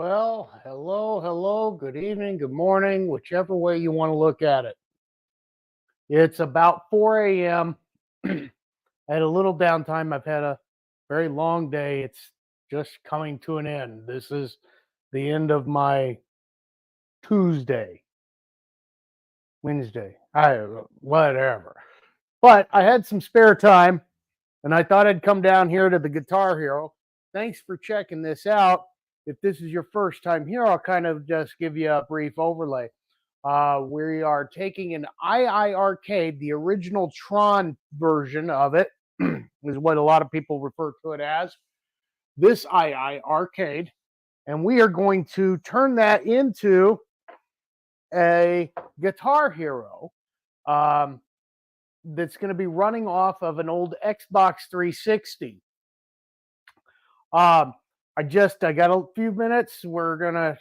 Well, hello, good evening, good morning, whichever way you want to look at it. It's about 4 a.m. I had a little downtime. I've had a very long day. It's just coming to an end. This is the end of my Tuesday, Wednesday, whatever. But I had some spare time and I thought I'd come down here to the Guitar Hero. Thanks for checking this out. If this is your first time here, I'll kind of just give you a brief overlay. We are taking an II Arcade, the original Tron version of it, is what a lot of people refer to it as. This II Arcade, and we are going to turn that into a Guitar Hero that's going to be running off of an old Xbox 360. I got a few minutes. We're gonna,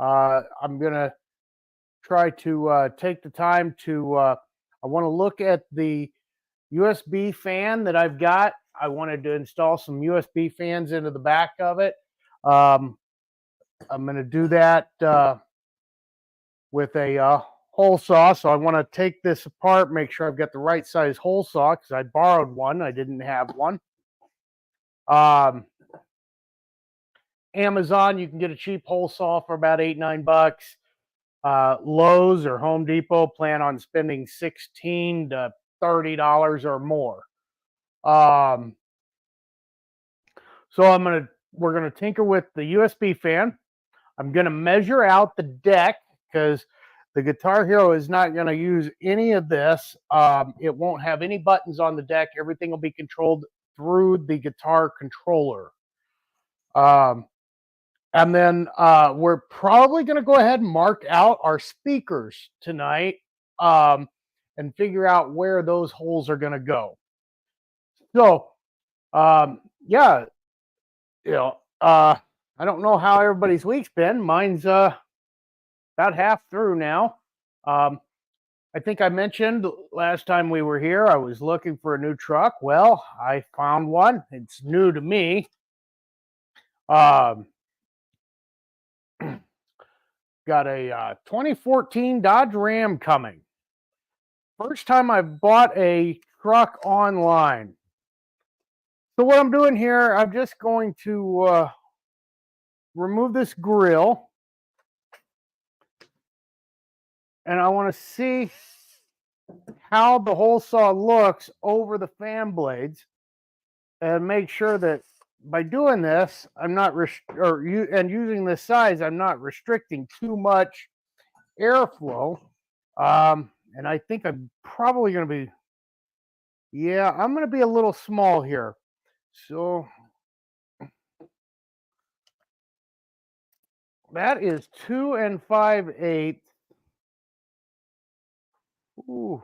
I'm gonna try to take the time to. I want to look at the USB fan that I've got. I wanted to install some USB fans into the back of it. I'm going to do that with a hole saw. So I want to take this apart, make sure I've got the right size hole saw because I borrowed one. I didn't have one. Amazon, you can get a cheap hole saw for about $8-9. Lowe's or Home Depot, plan on spending $16 to $30 or more. So we're gonna tinker with the USB fan. I'm gonna measure out the deck because the Guitar Hero is not gonna use any of this. It won't have any buttons on the deck. Everything will be controlled through the guitar controller. And then we're probably going to go ahead and mark out our speakers tonight and figure out where those holes are going to go. So, yeah, I don't know how everybody's week's been. Mine's about half through now. I think I mentioned last time we were here, I was looking for a new truck. Well, I found one. It's new to me. Got a 2014 Dodge Ram coming. First time I've bought a truck online. So what I'm doing here, I'm just going to remove this grill. And I want to see how the hole saw looks over the fan blades and make sure that by doing this, I'm not using this size, I'm not restricting too much airflow. And I think I'm probably going to be, I'm going to be a little small here. So that is 2 5/8. Ooh.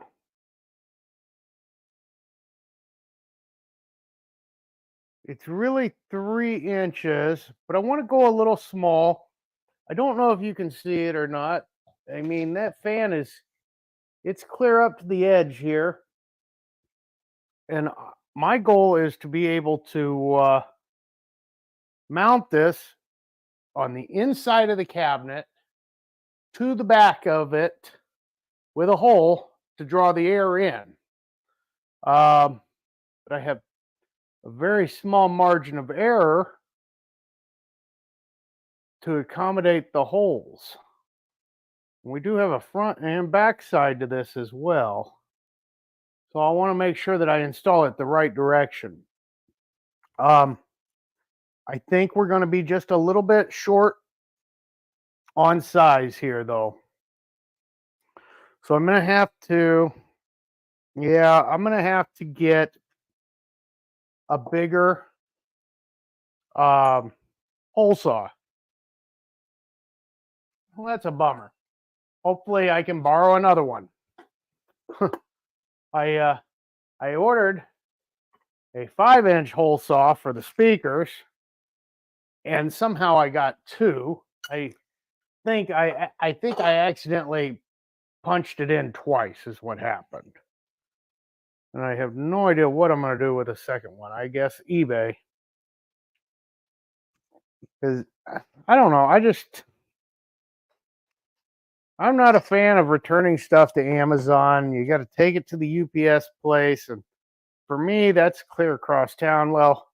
It's really 3 inches, but I want to go a little small. I don't know if you can see it or not. I mean, that fan it's clear up to the edge here. And my goal is to be able to mount this on the inside of the cabinet to the back of it with a hole to draw the air in. But I have a very small margin of error to accommodate the holes. We do have a front and back side to this as well. So I want to make sure that I install it the right direction. I think we're going to be just a little bit short on size here though. So I'm going to have to, I'm going to have to get a bigger hole saw. Well, that's a bummer. Hopefully I can borrow another one. I ordered a 5-inch hole saw for the speakers, and somehow I got 2. I think I accidentally punched it in twice is what happened. And I have no idea what I'm going to do with the second one. I guess eBay. because I don't know. I'm not a fan of returning stuff to Amazon. You got to take it to the UPS place, and for me, that's clear across town. Well,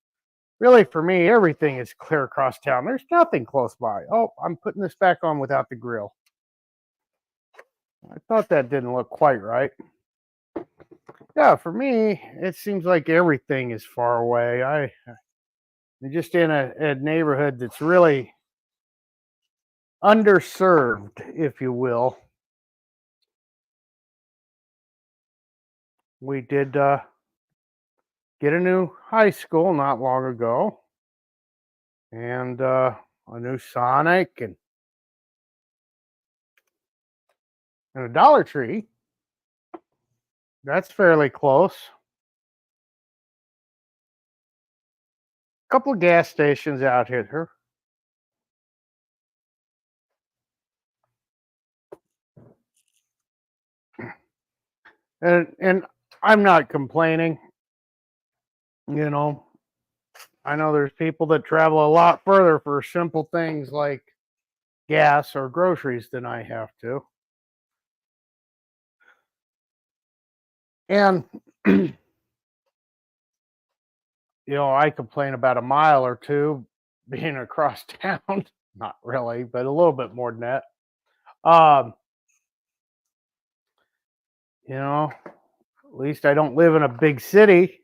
really, for me, everything is clear across town. There's nothing close by. Oh, I'm putting this back on without the grill. I thought that didn't look quite right. Yeah, for me, it seems like everything is far away. I'm just in a neighborhood that's really underserved, if you will. We did get a new high school not long ago, and a new Sonic and a Dollar Tree. That's fairly close. A couple of gas stations out here. And I'm not complaining. You know, I know there's people that travel a lot further for simple things like gas or groceries than I have to. And I complain about a mile or two being across town. Not really, but a little bit more than that. Um, at least I don't live in a big city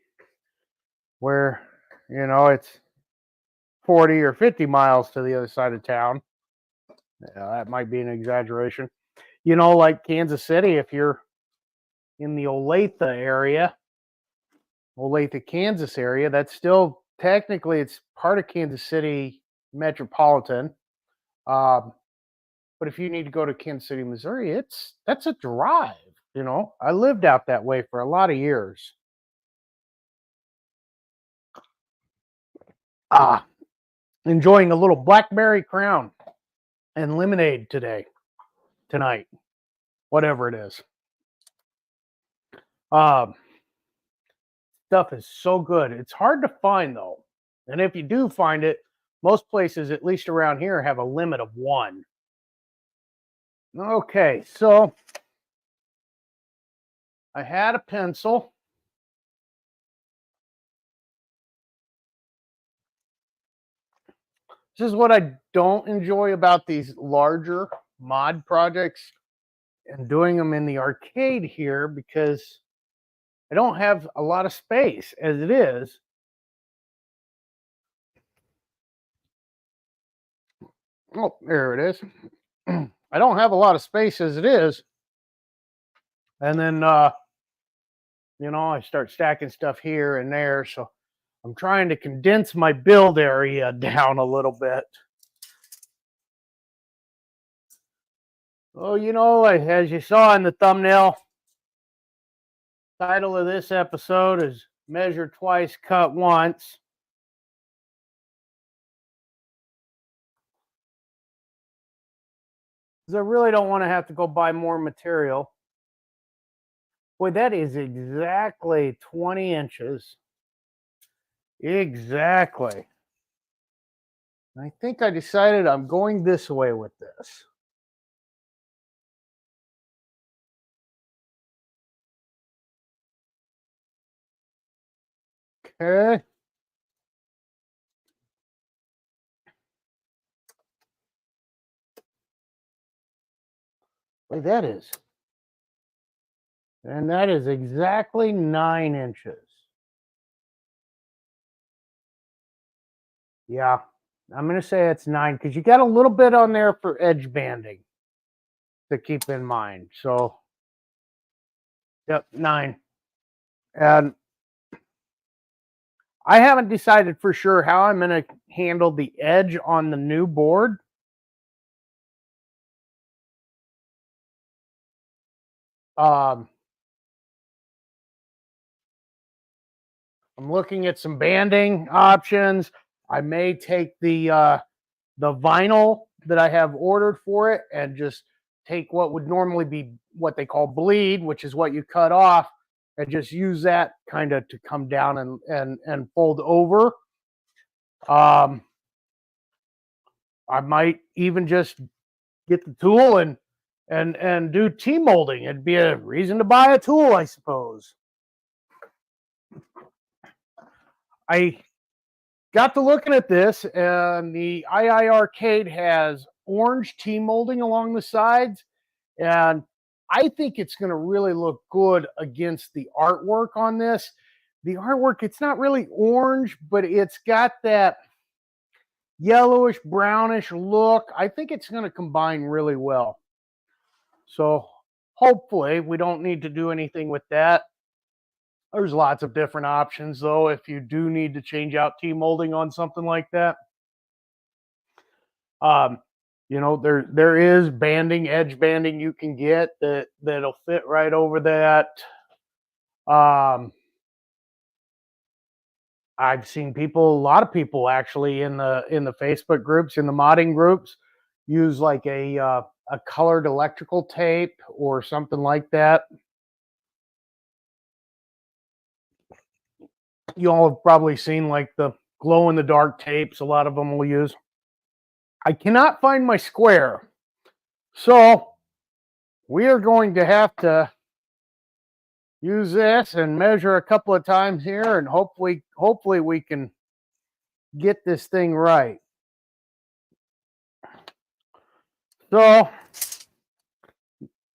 where, it's 40 or 50 miles to the other side of town. Yeah, that might be an exaggeration. Like Kansas City, if you're in the Olathe, Kansas area, that's still technically it's part of Kansas City metropolitan. Um, but if you need to go to Kansas City, Missouri, that's a drive. I lived out that way for a lot of years. Ah, enjoying a little blackberry crown and lemonade tonight, whatever it is. Stuff is so good. It's hard to find though, and if you do find it, most places, at least around here, have a limit of one. Okay, so I had a pencil. This is what I don't enjoy about these larger mod projects and doing them in the arcade here, because I don't have a lot of space as it is. Oh, there it is. I don't have a lot of space as it is. And then, I start stacking stuff here and there. So I'm trying to condense my build area down a little bit. Oh, as you saw in the thumbnail, title of this episode is Measure Twice, Cut Once. Because I really don't want to have to go buy more material. Boy, that is exactly 20 inches. Exactly. I think I decided I'm going this way with this. Okay. Boy, that is. And that is exactly 9 inches. Yeah, I'm going to say it's 9 because you got a little bit on there for edge banding to keep in mind. So, yep, 9. And I haven't decided for sure how I'm going to handle the edge on the new board. I'm looking at some banding options. I may take the vinyl that I have ordered for it and just take what would normally be what they call bleed, which is what you cut off, and just use that kind of to come down and fold over. I might even just get the tool and do T-molding. It'd be a reason to buy a tool, I suppose. I got to looking at this, and the II Arcade has orange T-molding along the sides, and I think it's going to really look good against the artwork on this. The artwork, it's not really orange, but it's got that yellowish, brownish look. I think it's going to combine really well. So hopefully we don't need to do anything with that. There's lots of different options, though, if you do need to change out T-molding on something like that. You know, there is banding, edge banding you can get that'll fit right over that. I've seen people, a lot of people actually in the Facebook groups, in the modding groups, use like a colored electrical tape or something like that. You all have probably seen like the glow in the dark tapes. A lot of them will use. I cannot find my square, so we are going to have to use this and measure a couple of times here, and hopefully we can get this thing right. So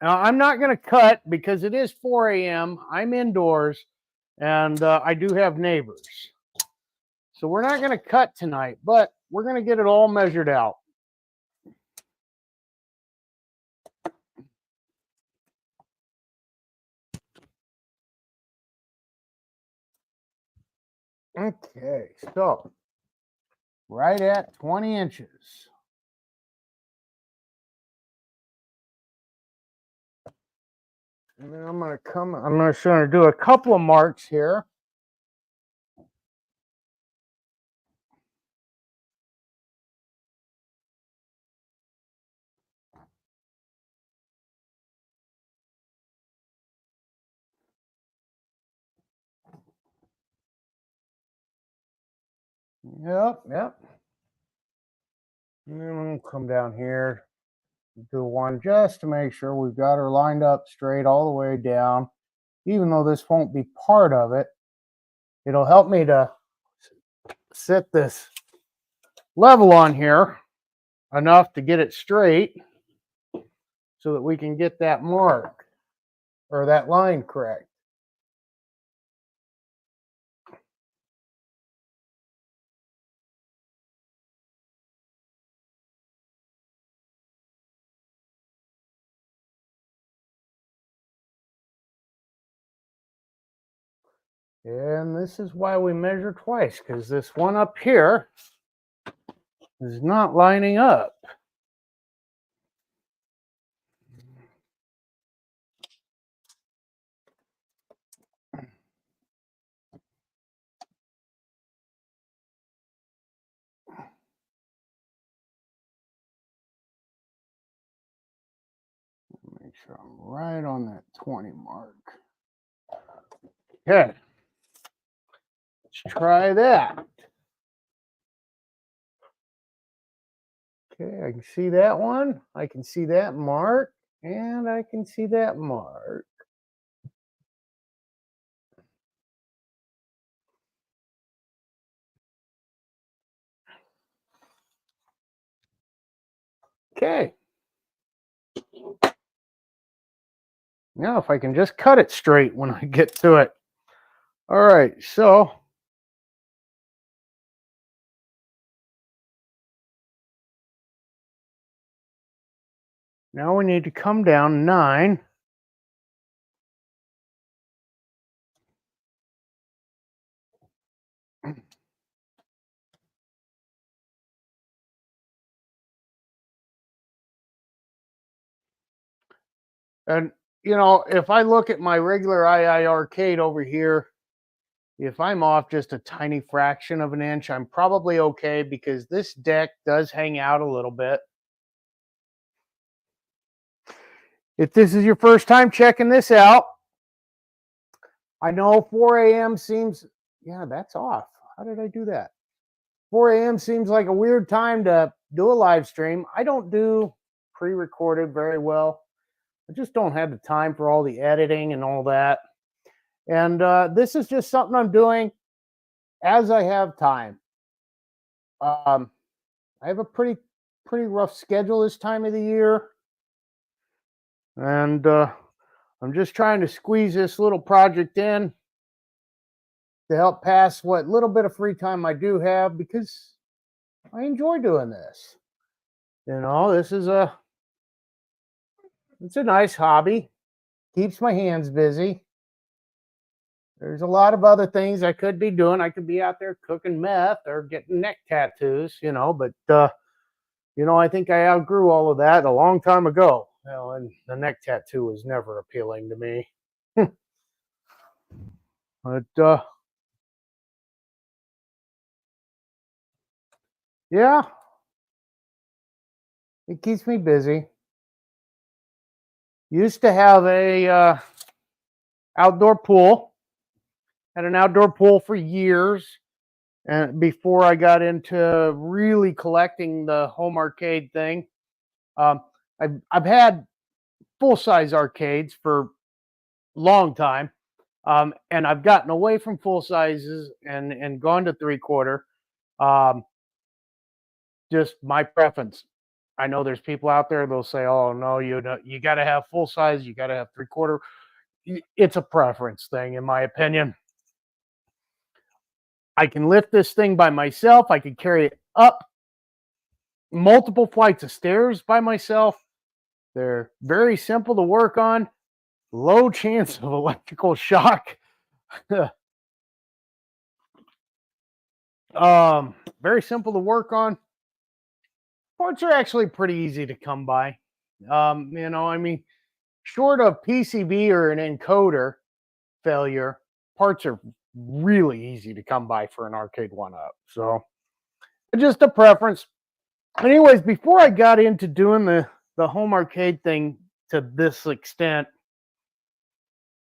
now I'm not going to cut because it is 4 a.m. I'm indoors, and I do have neighbors. So we're not going to cut tonight, but we're going to get it all measured out. Okay, so right at 20 inches. And then I'm going to do a couple of marks here. Yep. And then we'll come down here, do one just to make sure we've got her lined up straight all the way down. Even though this won't be part of it, it'll help me to set this level on here enough to get it straight so that we can get that mark or that line correct. And this is why we measure twice, because this one up here is not lining up. Make sure I'm right on that 20 mark. Okay. Let's try that. Okay, I can see that one. I can see that mark. And I can see that mark. Okay. Now if I can just cut it straight when I get to it. All right, so now we need to come down 9. And, you know, if I look at my regular II Arcade over here, if I'm off just a tiny fraction of an inch, I'm probably okay because this deck does hang out a little bit. If this is your first time checking this out, I know 4 a.m. seems, yeah, that's off. How did I do that? 4 a.m. seems like a weird time to do a live stream. I don't do pre-recorded very well. I just don't have the time for all the editing and all that. And this is just something I'm doing as I have time. I have a pretty rough schedule this time of the year, and I'm just trying to squeeze this little project in to help pass what little bit of free time I do have, because I enjoy doing this. You know, it's a nice hobby. Keeps my hands busy. There's a lot of other things I could be doing. I could be out there cooking meth or getting neck tattoos, but I think I outgrew all of that a long time ago. And the neck tattoo was never appealing to me. But yeah, it keeps me busy. Used to have a outdoor pool. Had an outdoor pool for years, and before I got into really collecting the home arcade thing. Um, I've had full size arcades for a long time, and I've gotten away from full sizes and gone to 3/4. Um, just my preference. I know there's people out there, they'll say, "Oh no, you got to have full size, you got to have 3/4." It's a preference thing, in my opinion. I can lift this thing by myself. I can carry it up multiple flights of stairs by myself. They're very simple to work on. Low chance of electrical shock. Very simple to work on. Parts are actually pretty easy to come by. I mean, short of PCB or an encoder failure, parts are really easy to come by for an arcade one-up. So, just a preference. Anyways, before I got into doing the home arcade thing to this extent,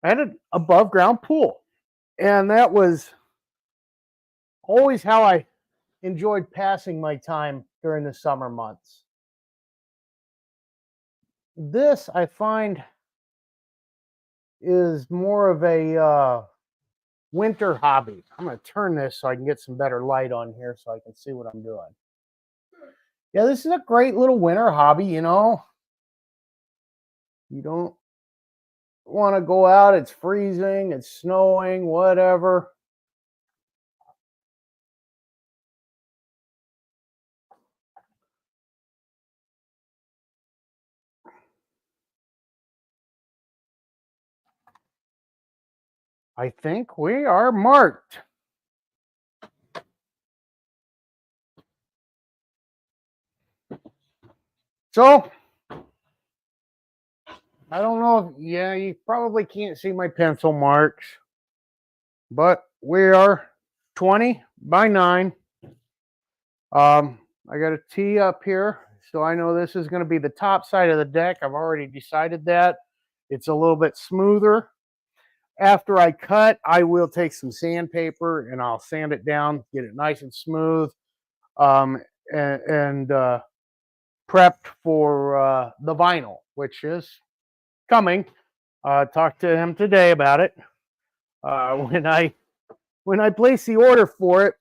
I had an above ground pool, and that was always how I enjoyed passing my time during the summer months. This, I find, is more of a winter hobby. I'm going to turn this so I can get some better light on here so I can see what I'm doing. Yeah, this is a great little winter hobby. You don't want to go out, it's freezing, it's snowing, whatever. I think we are marked. So, I don't know. Yeah, you probably can't see my pencil marks, but we are 20 by 9. I got a T up here, so I know this is going to be the top side of the deck. I've already decided that. It's a little bit smoother. After I cut, I will take some sandpaper and I'll sand it down, get it nice and smooth, and prepped for the vinyl, which is coming. Talked to him today about it. When I placed the order for it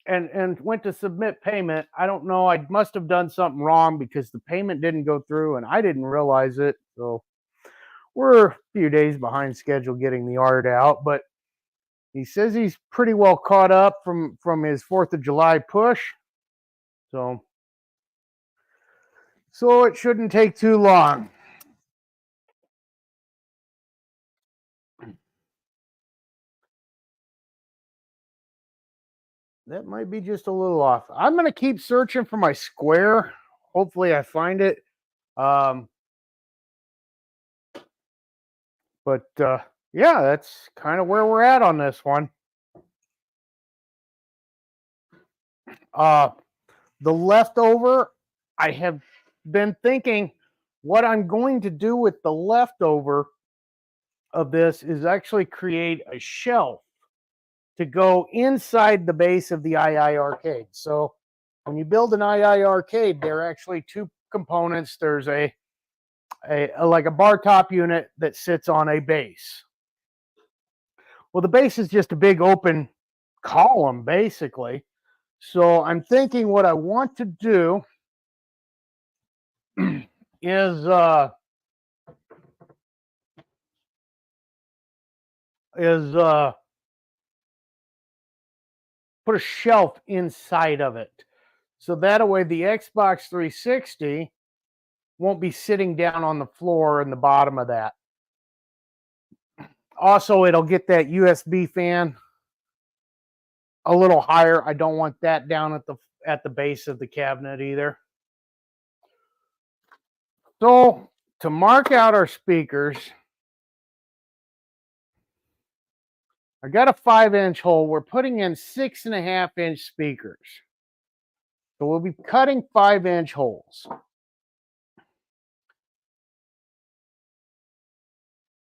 and went to submit payment, I don't know. I must have done something wrong because the payment didn't go through, and I didn't realize it. So we're a few days behind schedule getting the art out, but he says he's pretty well caught up from his 4th of July push. So it shouldn't take too long. That might be just a little off. I'm going to keep searching for my square. Hopefully I find it. But yeah, that's kind of where we're at on this one. The leftover, I have been thinking what I'm going to do with the leftover of this is actually create a shelf to go inside the base of the II arcade. So when you build an II arcade, there are actually two components. There's a like a bar top unit that sits on a base. Well, the base is just a big open column, basically. So I'm thinking what I want to do is put a shelf inside of it. So that way the Xbox 360 won't be sitting down on the floor in the bottom of that. Also, it'll get that USB fan a little higher. I don't want that down at the base of the cabinet either. So to mark out our speakers, I got a 5-inch hole. We're putting in 6.5-inch speakers. So we'll be cutting 5-inch holes.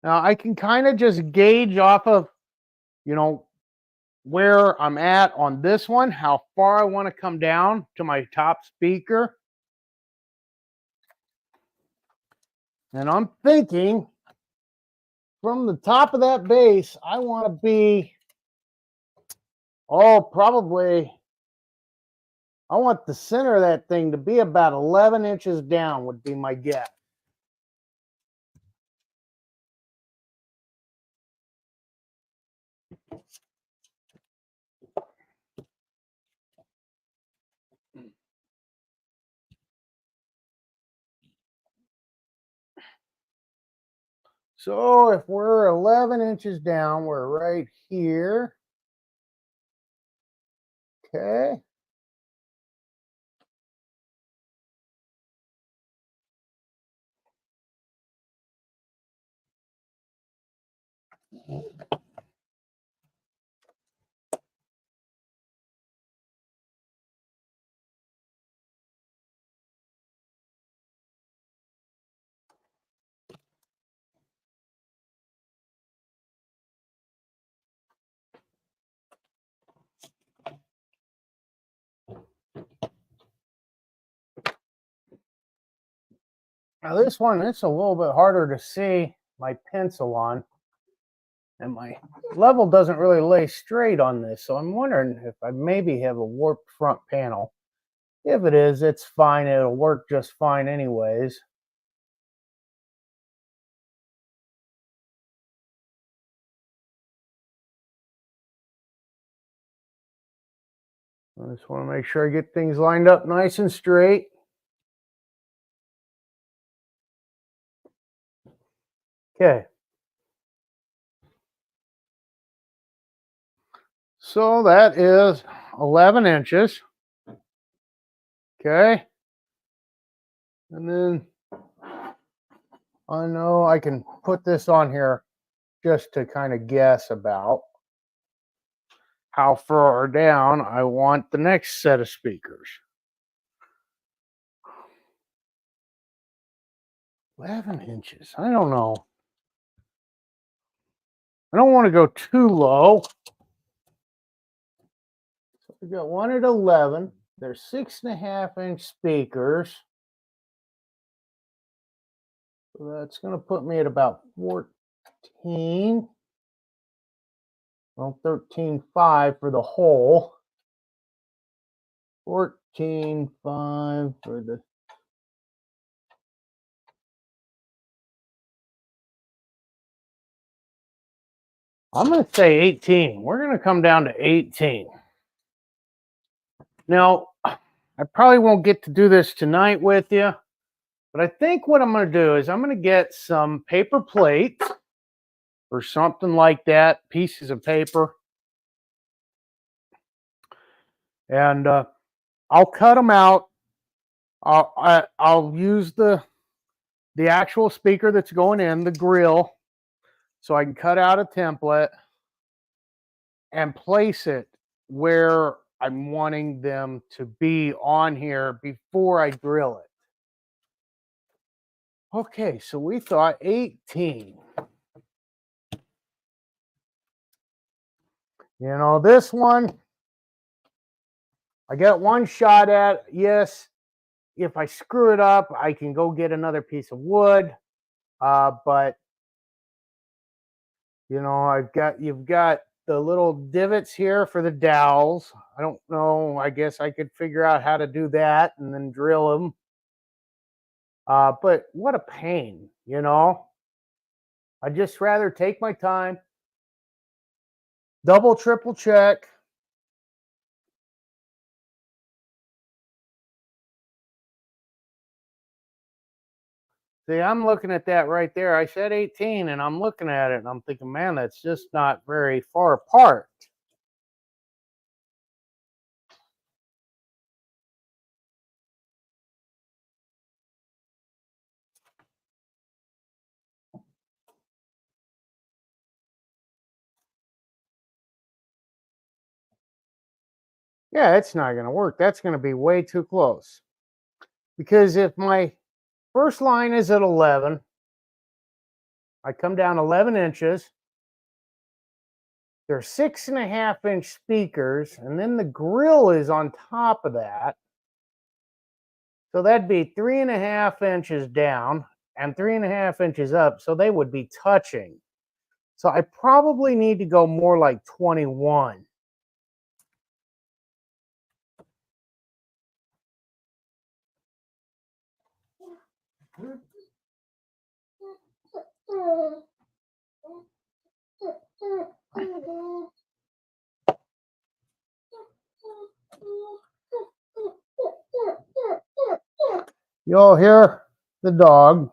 Now I can kind of just gauge off of, where I'm at on this one, how far I want to come down to my top speaker. And I'm thinking from the top of that base, I want to be, probably, I want the center of that thing to be about 11 inches down would be my guess. So if we're 11 inches down, we're right here. Okay. Now this one, it's a little bit harder to see my pencil on, and my level doesn't really lay straight on this. So I'm wondering if I maybe have a warped front panel. If it is, it's fine. It'll work just fine anyways. I just want to make sure I get things lined up nice and straight. Okay. So that is 11 inches. Okay. And then I know I can put this on here just to kind of guess about how far down I want the next set of speakers. 11 inches. I don't know. I don't want to go too low. So we got one at 11. They're 6.5-inch speakers. So that's going to put me at about 14. Well, 13.5 for the whole. 14.5 for the. I'm going to say 18. We're going to come down to 18. Now, I probably won't get to do this tonight with you, but I think what I'm going to do is I'm going to get some paper plates or something like that, pieces of paper, and I'll cut them out. I'll use the actual speaker that's going in, the grill, so I can cut out a template and place it where I'm wanting them to be on here before I drill it. Okay, so we thought 18. You know, this one, I got one shot at. Yes, if I screw it up, I can go get another piece of wood. But you know, you've got the little divots here for the dowels. I don't know. I guess I could figure out how to do that and then drill them. But what a pain, you know. I'd just rather take my time, double, triple check. See, I'm looking at that right there. I said 18 and I'm looking at it and I'm thinking, man, that's just not very far apart. Yeah, it's not going to work. That's going to be way too close. Because if my first line is at 11, I come down 11 inches. They're 6.5-inch speakers, and then the grill is on top of that. So that'd be 3.5 inches down and 3.5 inches up. So they would be touching. So I probably need to go more like 21. You all hear the dog?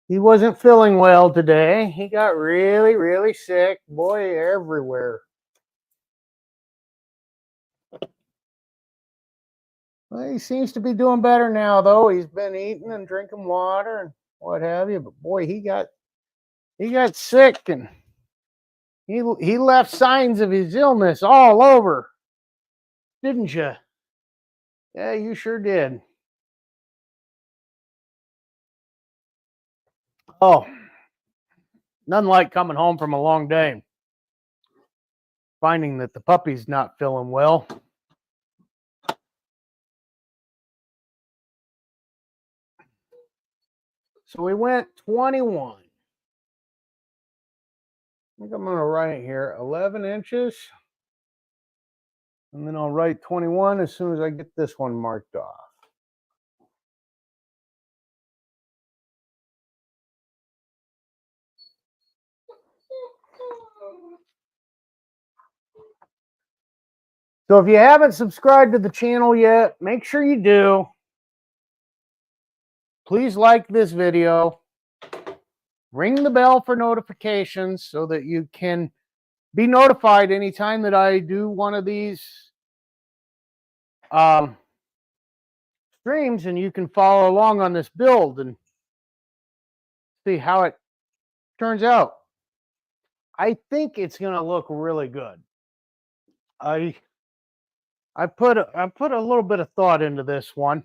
He wasn't feeling well today. He got really, really sick. Boy, everywhere. Well, he seems to be doing better now, though. He's been eating and drinking water and what have you. But boy, he got sick and he left signs of his illness all over, didn't you? Yeah, you sure did. Oh, nothing like coming home from a long day, finding that the puppy's not feeling well. So we went 21. I think I'm going to write here 11 inches. And then I'll write 21 as soon as I get this one marked off. So if you haven't subscribed to the channel yet, make sure you do. Please like this video. Ring the bell for notifications so that you can be notified anytime that I do one of these streams, and you can follow along on this build and see how it turns out. I think it's going to look really good. I put a little bit of thought into this one.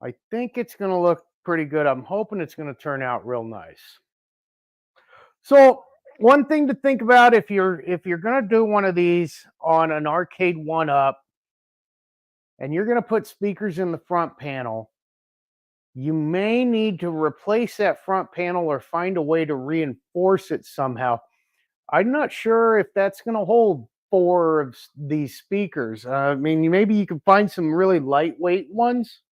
I think it's going to look pretty good. I'm hoping it's going to turn out real nice. So one thing to think about if you're going to do one of these on an arcade 1-up and you're going to put speakers in the front panel, you may need to replace that front panel or find a way to reinforce it somehow. I'm not sure if that's going to hold 4 of these speakers. I mean, maybe you can find some really lightweight ones,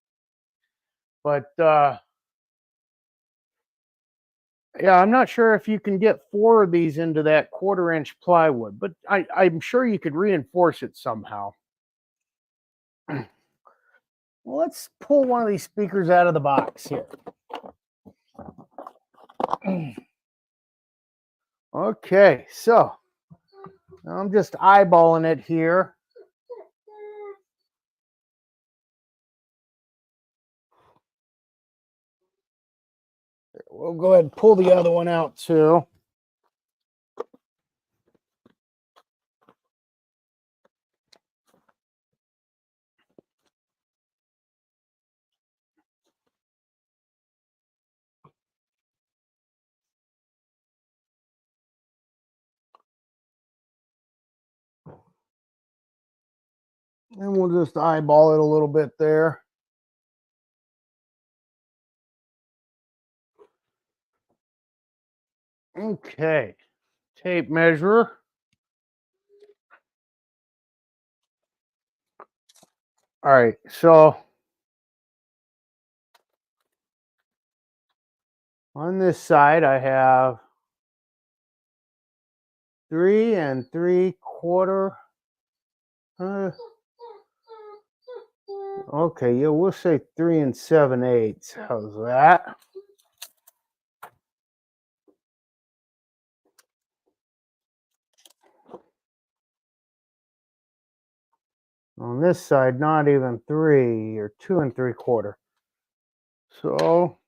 but yeah, I'm not sure if you can get 4 of these into that 1/4-inch plywood, but I'm sure you could reinforce it somehow. Well, let's pull one of these speakers out of the box here. Okay, so I'm just eyeballing it here. We'll go ahead and pull the other one out too. And we'll just eyeball it a little bit there. Okay, tape measure. All right, so on this side I have 3 3/4. Okay, yeah, we'll say 3 7/8. How's that? On this side, not even 3 or 2 3/4. So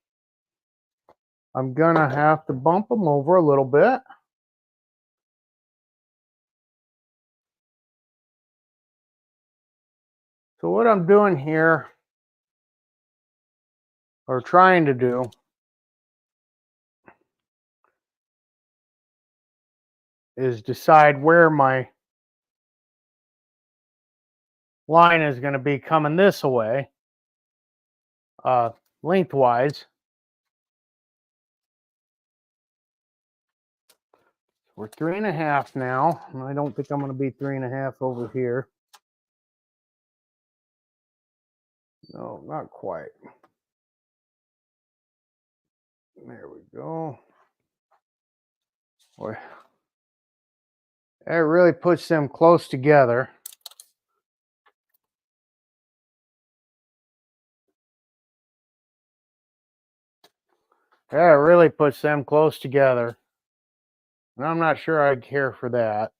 I'm gonna have to bump them over a little bit. So what I'm doing here, or trying to do, is decide where my line is going to be coming this way, lengthwise. We're 3.5 now, and I don't think I'm going to be 3.5 over here. No, not quite. There we go. Boy, that really puts them close together. That really puts them close together. And I'm not sure I care for that.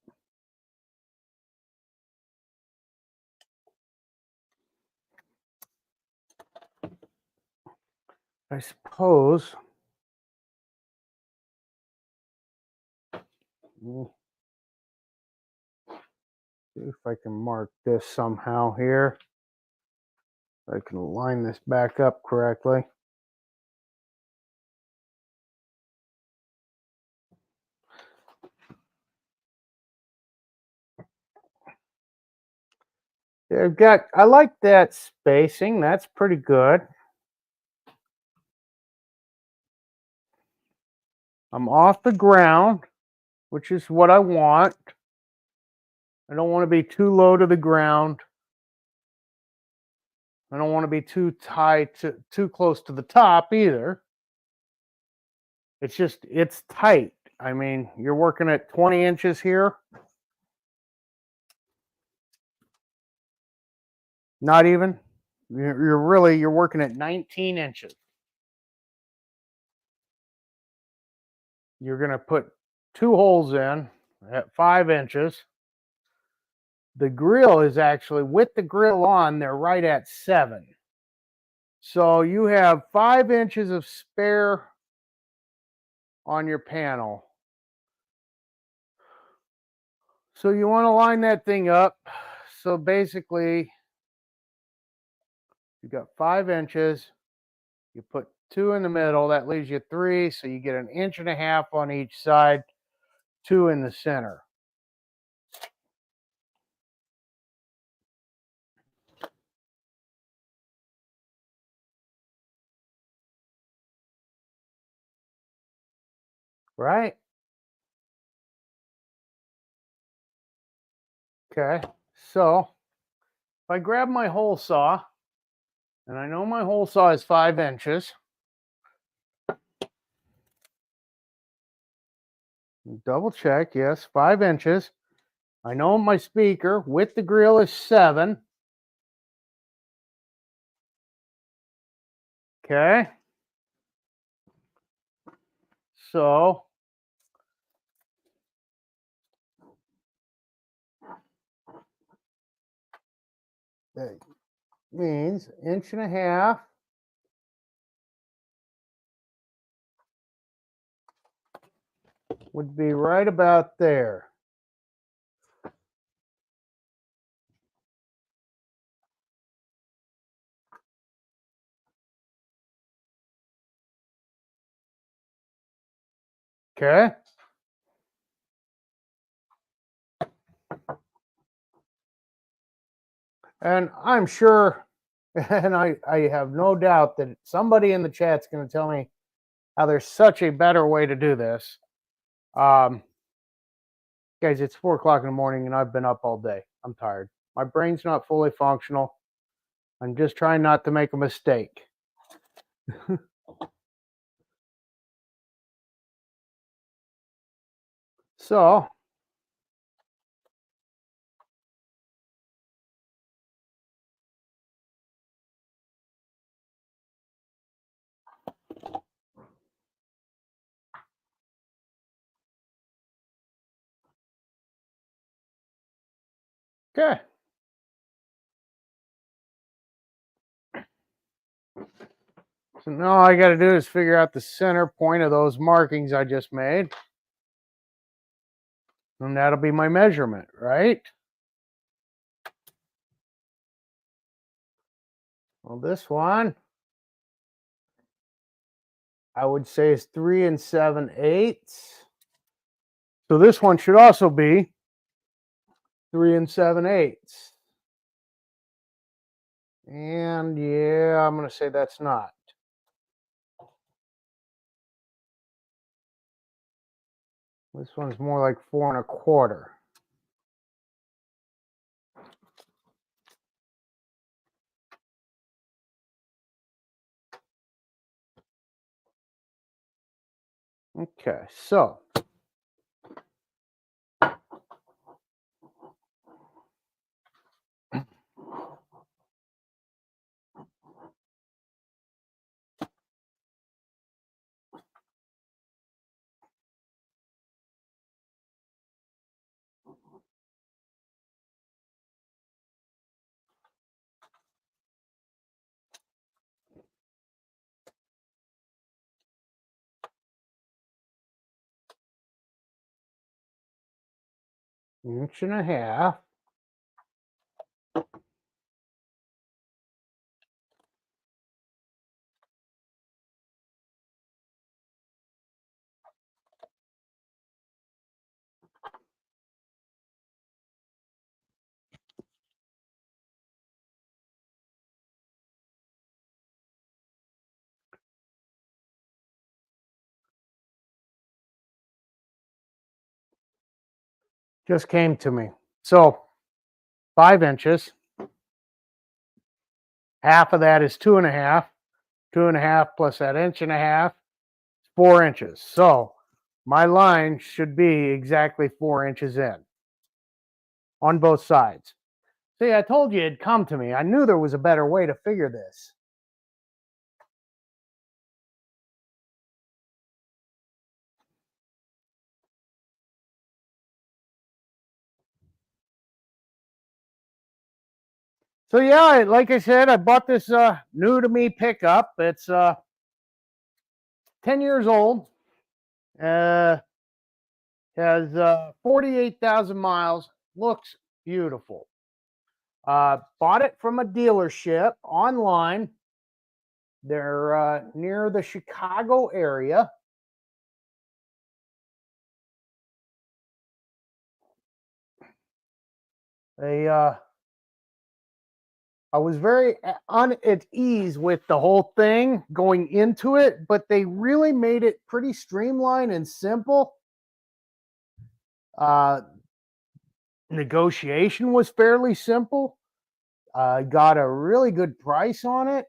I suppose. See if I can mark this somehow here. I can line this back up correctly. I like that spacing. That's pretty good. I'm off the ground, which is what I want. I don't want to be too low to the ground. I don't want to be too too close to the top either. It's tight. I mean, you're working at 20 inches here. Not even. You're working at 19 inches. You're going to put 2 holes in at 5 inches. The grill is actually, with the grill on, they're right at 7. So you have 5 inches of spare on your panel. So you want to line that thing up. So basically, you got 5 inches. You put 2 in the middle. That leaves you 3. So you get 1.5 inches on each side, 2 in the center. Right? Okay. So if I grab my hole saw, and I know my hole saw is 5 inches. Double check, yes, 5 inches. I know my speaker with the grill is 7. Okay. So that means 1.5 inches would be right about there. Okay. And I'm sure, and I have no doubt that somebody in the chat's going to tell me how there's such a better way to do this. Um, Guys, it's 4 o'clock in the morning and I've been up all day. I'm tired. My brain's not fully functional. I'm just trying not to make a mistake. So, okay. So now all I got to do is figure out the center point of those markings I just made. And that'll be my measurement, right? Well, this one, I would say is 3 7/8. So this one should also be 3 7/8. And yeah, I'm going to say that's not. This one's more like 4 1/4. Okay, so inch and a half. Just came to me. So 5 inches. Half of that is 2 1/2. 2 1/2 plus that inch and a half, 4 inches. So my line should be exactly 4 inches in on both sides. See, I told you it'd come to me. I knew there was a better way to figure this. So yeah, like I said, I bought this new to me pickup. It's 10 years old. Has 48,000 miles. Looks beautiful. Bought it from a dealership online. They're near the Chicago area. They I was very at ease with the whole thing going into it, but they really made it pretty streamlined and simple. Uh, Negotiation was fairly simple. I got a really good price on it.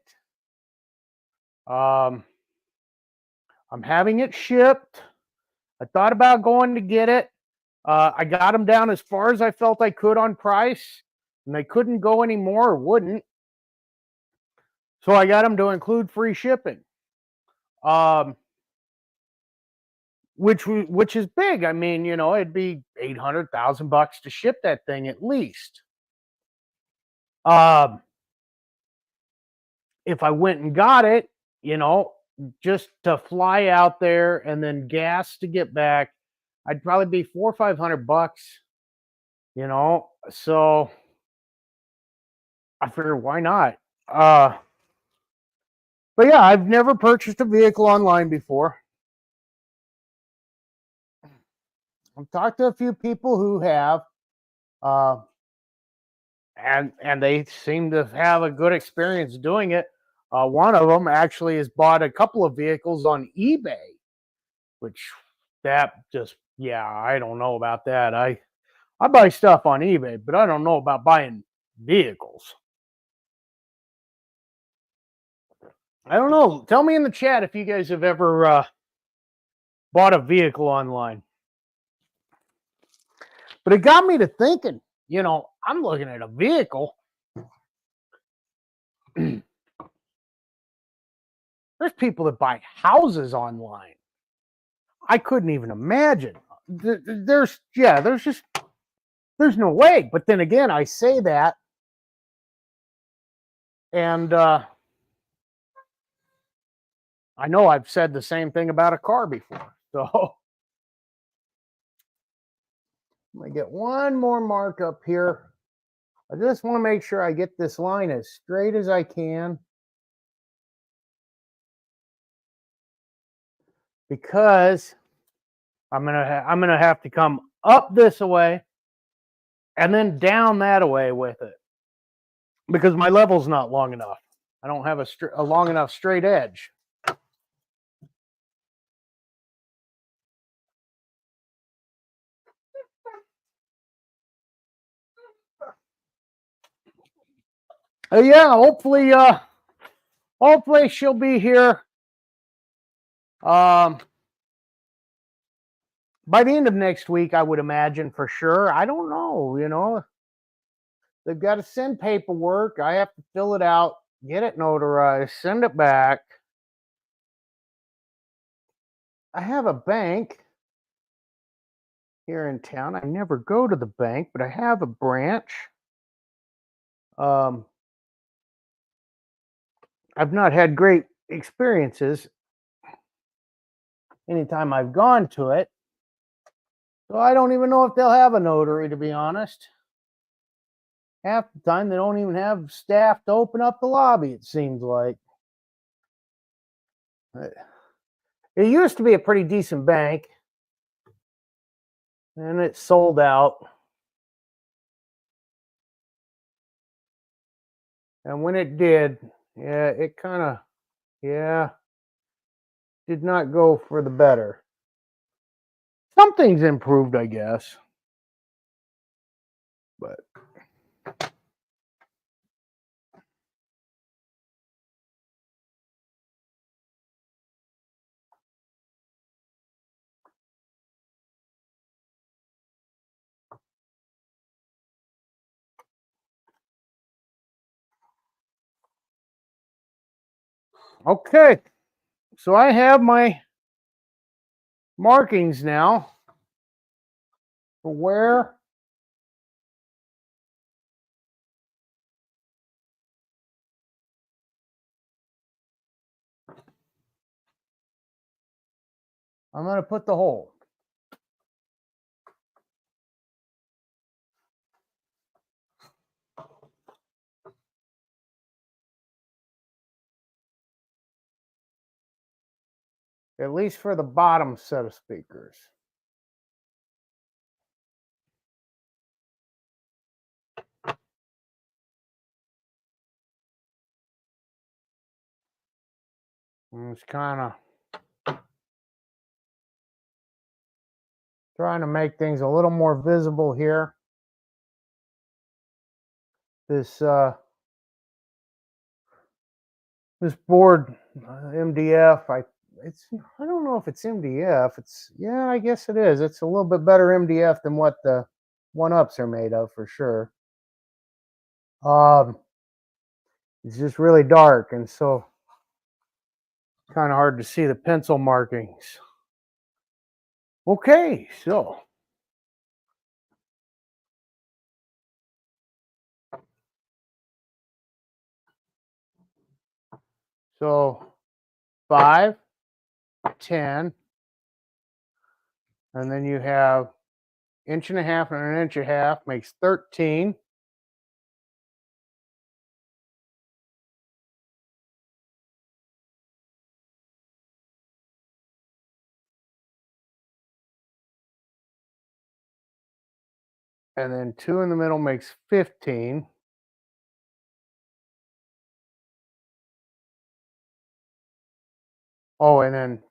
Um, I'm having it shipped. I thought about going to get it. I got them down as far as I felt I could on price, and they couldn't go any more or wouldn't. So I got them to include free shipping. Um, which is big. I mean, you know, it'd be $800,000 to ship that thing at least. Um, if I went and got it, you know, just to fly out there and then gas to get back, I'd probably be 400 or 500 bucks. You know, so I figured why not? But yeah, I've never purchased a vehicle online before. I've talked to a few people who have. Uh, and they seem to have a good experience doing it. One of them actually has bought a couple of vehicles on eBay, which that just yeah, I don't know about that. I buy stuff on eBay, but I don't know about buying vehicles. I don't know. Tell me in the chat if you guys have ever bought a vehicle online. But it got me to thinking, I'm looking at a vehicle. There's people that buy houses online. I couldn't even imagine. There's no way. But then again, I say that, and I know I've said the same thing about a car before. So I'm gonna get one more mark up here. I just want to make sure I get this line as straight as I can, because I'm gonna have to come up this way and then down that way with it, because my level's not long enough. I don't have a long enough straight edge. Yeah, hopefully she'll be here by the end of next week, I would imagine, for sure. I don't know, they've got to send paperwork. I have to fill it out, get it notarized, send it back. I have a bank here in town. I never go to the bank, but I have a branch. I've not had great experiences anytime I've gone to it. So I don't even know if they'll have a notary, to be honest. Half the time, they don't even have staff to open up the lobby, it seems like. It used to be a pretty decent bank, and it sold out. And when it did, yeah, it kind of, did not go for the better. Something's improved, I guess. But okay, so I have my markings now for where I'm going to put the hole. At least for the bottom set of speakers. And it's kind of trying to make things a little more visible here. This board, MDF, I don't know if it's MDF. I guess it is. It's a little bit better MDF than what the 1-ups are made of, for sure. It's just really dark, and so kind of hard to see the pencil markings. Okay, so So 5, 10, and then you have inch and a half and an inch and a half makes 13. And then 2 in the middle makes 15. Oh, and then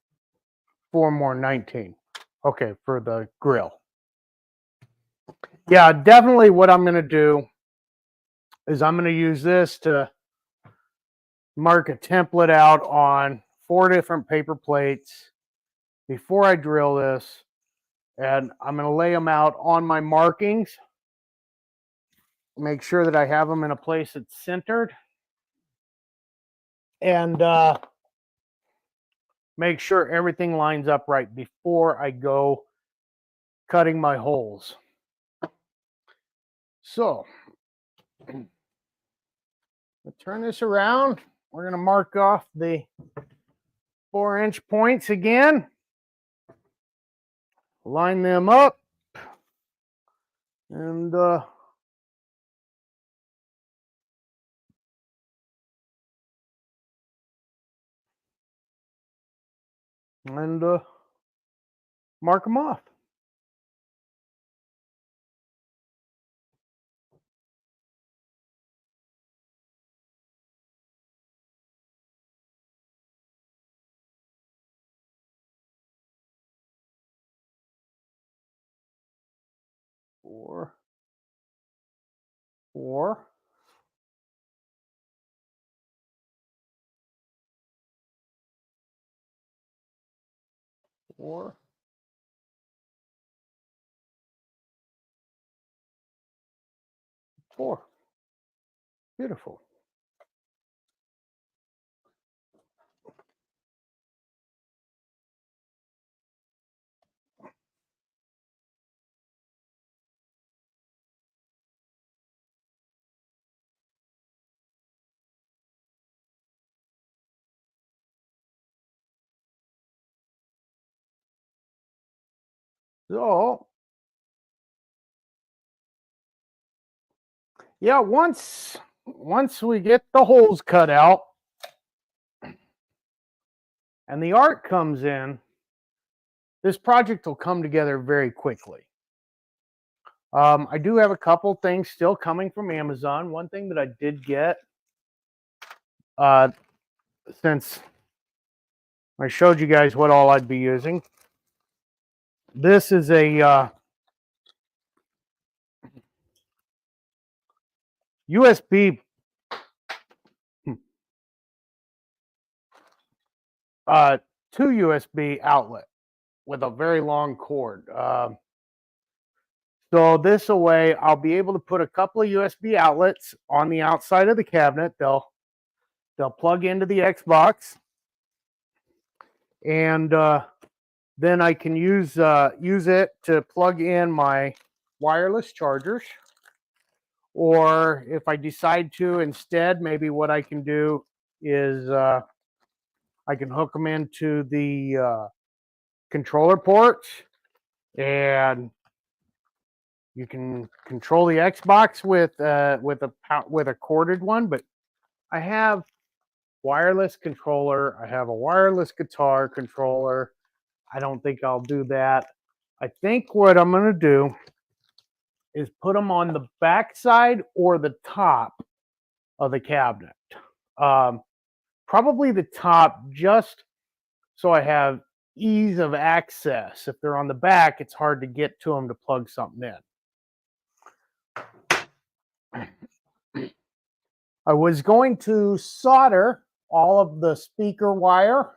4 more 19. Okay, for the grill. Yeah, definitely what I'm going to do is I'm going to use this to mark a template out on 4 different paper plates before I drill this. And I'm going to lay them out on my markings. Make sure that I have them in a place that's centered. And make sure everything lines up right before I go cutting my holes. So, I'll turn this around. We're going to mark off the 4-inch points again. Line them up. And mark them off. Four, 4. Beautiful. So, yeah, once we get the holes cut out and the art comes in, this project will come together very quickly. I do have a couple things still coming from Amazon. One thing that I did get, since I showed you guys what all I'd be using, this is a USB 2 USB outlet with a very long cord. So this way, I'll be able to put a couple of USB outlets on the outside of the cabinet. They'll plug into the Xbox, and then I can use it to plug in my wireless chargers. Or if I decide to instead, maybe what I can do is I can hook them into the controller ports, and you can control the Xbox with a corded one. But I have wireless controller. I have a wireless guitar controller. I don't think I'll do that. I think what I'm going to do is put them on the back side or the top of the cabinet. Probably the top, just so I have ease of access. If they're on the back, it's hard to get to them to plug something in. I was going to solder all of the speaker wire,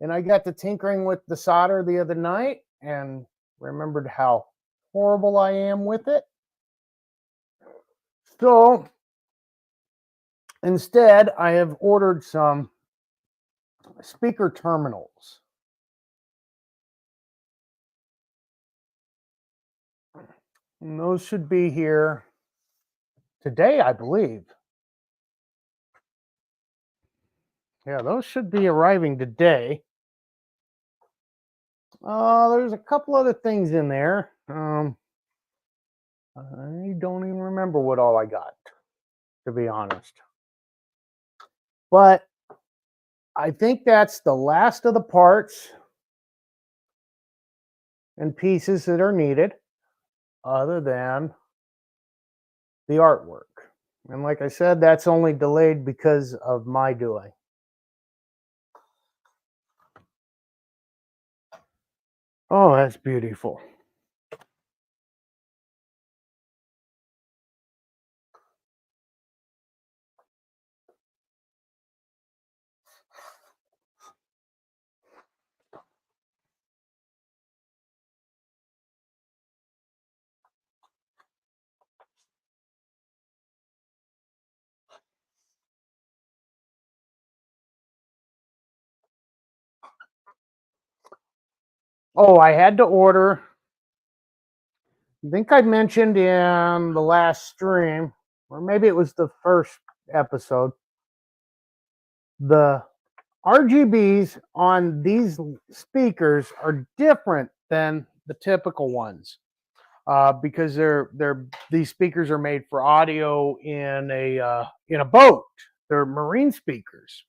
and I got to tinkering with the solder the other night and remembered how horrible I am with it. So instead, I have ordered some speaker terminals. And those should be here today, I believe. Yeah, those should be arriving today. There's a couple other things in there. I don't even remember what all I got, to be honest. But I think that's the last of the parts and pieces that are needed, other than the artwork. And like I said, that's only delayed because of my doing. Oh, that's beautiful. Oh, I had to order. I think I mentioned in the last stream, or maybe it was the first episode, the RGBs on these speakers are different than the typical ones because these speakers are made for audio in a boat. They're marine speakers.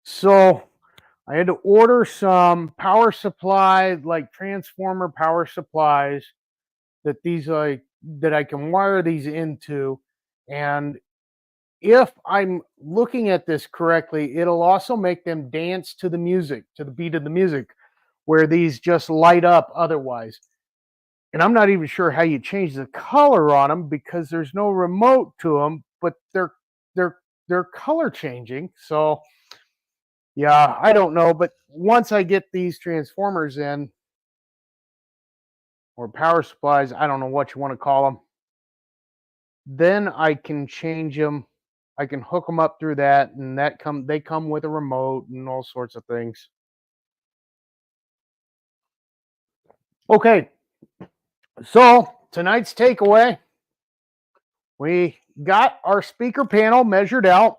So I had to order some power supply, like transformer power supplies that I can wire these into. And if I'm looking at this correctly, it'll also make them dance to the music, to the beat of the music, where these just light up otherwise. And I'm not even sure how you change the color on them because there's no remote to them, but they're they're color changing. So yeah, I don't know, but once I get these transformers in or power supplies, I don't know what you want to call them, then I can change them. I can hook them up through that, and they come with a remote and all sorts of things. Okay, so tonight's takeaway: we got our speaker panel measured out.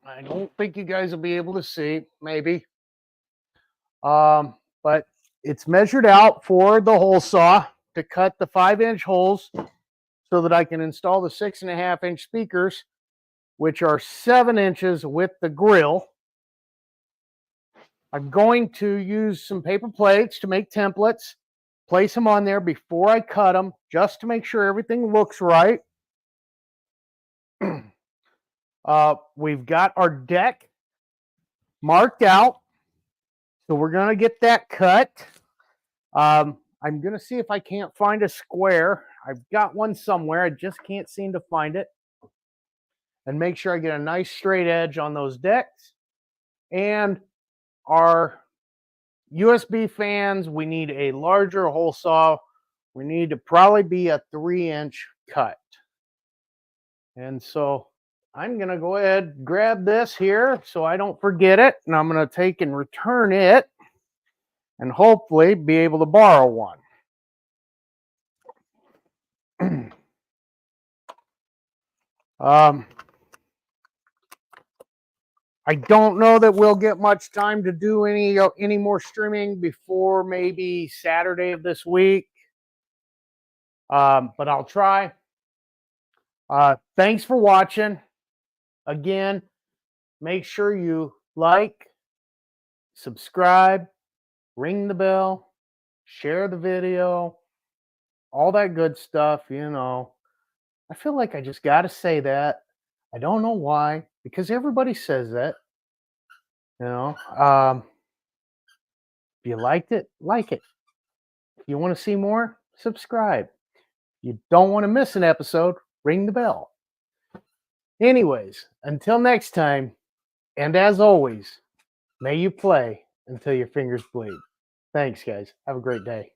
I don't think you guys will be able to see, maybe, but it's measured out for the hole saw to cut the 5-inch holes so that I can install the 6.5-inch speakers, which are 7 inches with the grill. I'm going to use some paper plates to make templates, place them on there before I cut them, just to make sure everything looks right. We've got our deck marked out, so we're going to get that cut. I'm going to see if I can't find a square. I've got one somewhere. I just can't seem to find it. And make sure I get a nice straight edge on those decks. And our USB fans, we need a larger hole saw. We need to probably be a 3-inch cut. And so I'm going to go ahead and grab this here so I don't forget it. And I'm going to take and return it and hopefully be able to borrow one. I don't know that we'll get much time to do any more streaming before maybe Saturday of this week. But I'll try. Thanks for watching. Again, make sure you like, subscribe, ring the bell, share the video, all that good stuff, you know. I feel like I just got to say that. I don't know why, because everybody says that. You know, if you liked it, like it. If you want to see more, subscribe. If you don't want to miss an episode, ring the bell. Anyways, until next time, and as always, may you play until your fingers bleed. Thanks, guys. Have a great day.